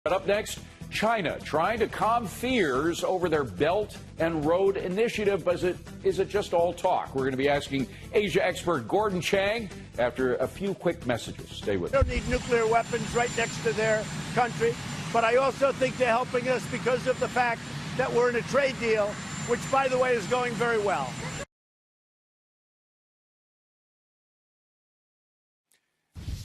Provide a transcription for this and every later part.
But up next, China trying to calm fears over their Belt and Road Initiative. But is it just all talk? We're going to be asking Asia expert Gordon Chang after a few quick messages. Stay with us. They don't need nuclear weapons right next to their country. But I also think they're helping us because of the fact that we're in a trade deal, which, by the way, is going very well.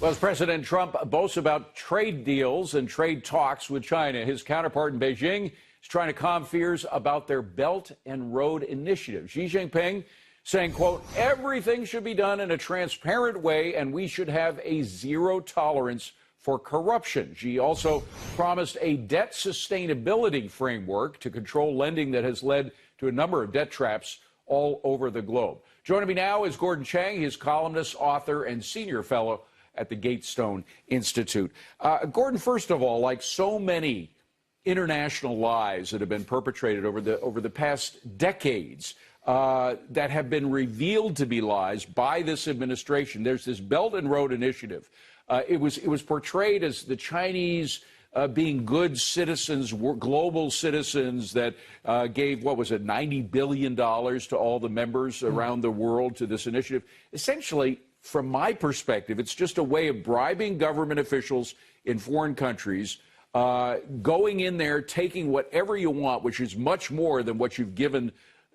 Well, as President Trump boasts about trade deals and trade talks with China, his counterpart in Beijing is trying to calm fears about their Belt and Road Initiative. Xi Jinping saying, quote, everything should be done in a transparent way and we should have a zero tolerance for corruption. Xi also promised a debt sustainability framework to control lending that has led to a number of debt traps all over the globe. Joining me now is Gordon Chang. He is columnist, author, and senior fellow at the Gatestone Institute. Gordon, first of all, like so many international lies that have been perpetrated over the past decades that have been revealed to be lies by this administration, there's this Belt and Road Initiative. It was portrayed as the Chinese being good citizens, global citizens that gave, what was it, $90 billion to all the members around the world to this initiative. Essentially, from my perspective, it's just a way of bribing government officials in foreign countries, going in there, taking whatever you want, which is much more than what you've given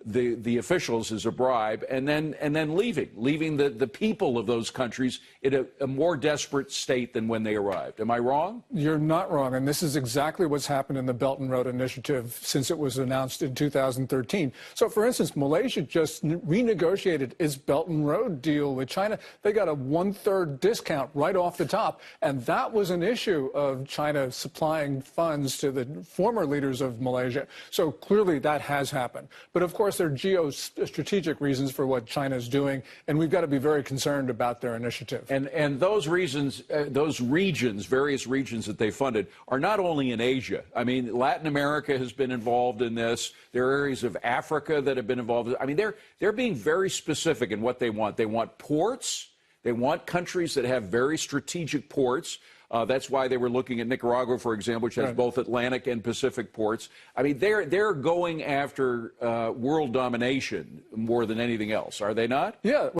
the officials as a bribe, and then leaving the people of those countries in a more desperate state than when they arrived. Am I wrong? You're not wrong, and this is exactly what's happened in the Belt and Road Initiative since it was announced in 2013. So, for instance, Malaysia just renegotiated its Belt and Road deal with China. They got a one-third discount right off the top, and that was an issue of China supplying funds to the former leaders of Malaysia. So clearly that has happened. But of course, there are geostrategic reasons for what China is doing, and we've got to be very concerned about their initiative. And those reasons, those regions, various regions that they funded, are not only in Asia. I mean, Latin America has been involved in this. There are areas of Africa that have been involved. I mean, they're being very specific in what they want. They want ports. They want countries that have very strategic ports. That's why they were looking at Nicaragua, for example, which has both Atlantic and Pacific ports. I mean, they're going after world domination more than anything else, are they not? Yeah.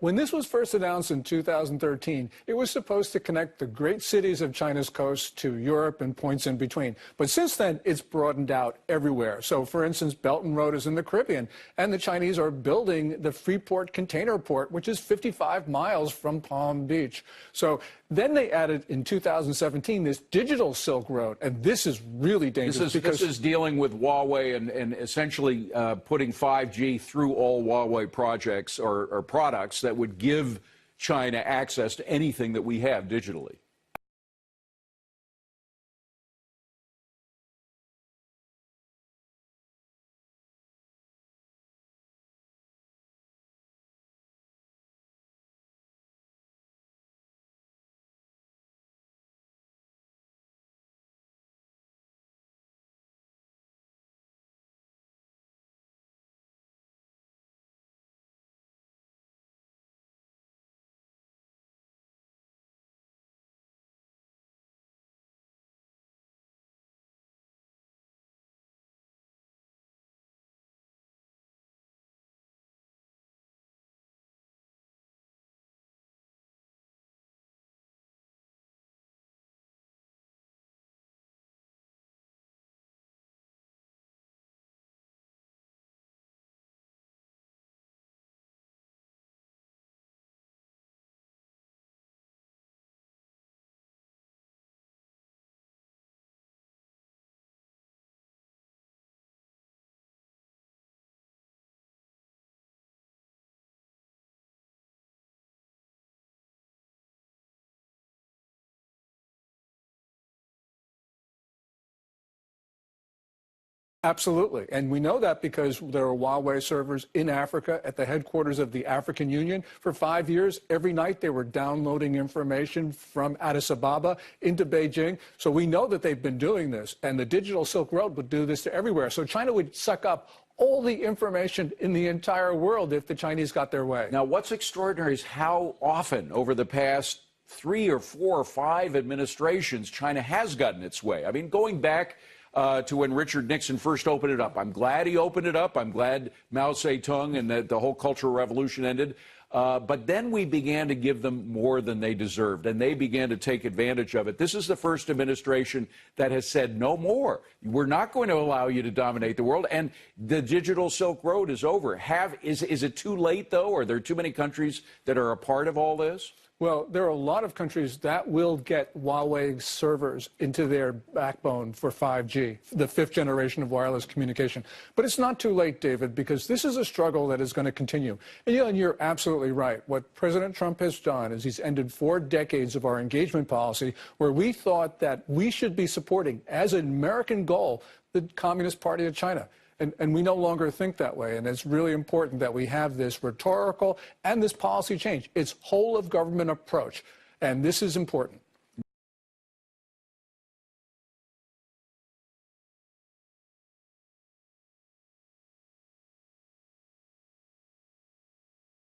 When this was first announced in 2013, it was supposed to connect the great cities of China's coast to Europe and points in between. But since then, it's broadened out everywhere. So, for instance, Belt and Road is in the Caribbean, and the Chinese are building the Freeport Container Port, which is 55 miles from Palm Beach. So then they added, in 2017, this digital Silk Road, and this is really dangerous. This is dealing with Huawei and essentially putting 5G through all Huawei projects or products that would give China access to anything that we have digitally. Absolutely. And we know that because there are Huawei servers in Africa at the headquarters of the African Union. For 5 years, every night they were downloading information from Addis Ababa into Beijing. So we know that they've been doing this. And the digital Silk Road would do this to everywhere. So China would suck up all the information in the entire world if the Chinese got their way. Now, what's extraordinary is how often over the past 3 or 4 or 5 administrations China has gotten its way. I mean, going back to when Richard Nixon first opened it up. I'm glad he opened it up. I'm glad Mao Zedong and the whole Cultural Revolution ended. But then we began to give them more than they deserved, and they began to take advantage of it. This is the first administration that has said no more. We're not going to allow you to dominate the world, and the digital Silk Road is over. Is it too late, though? Are there too many countries that are a part of all this? Well, there are a lot of countries that will get Huawei servers into their backbone for 5G, the 5th generation of wireless communication. But it's not too late, David, because this is a struggle that is going to continue. And you're absolutely right. What President Trump has done is he's ended 4 decades of our engagement policy where we thought that we should be supporting, as an American goal, the Communist Party of China. And we no longer think that way. And it's really important that we have this rhetorical and this policy change. It's whole of government approach. And this is important.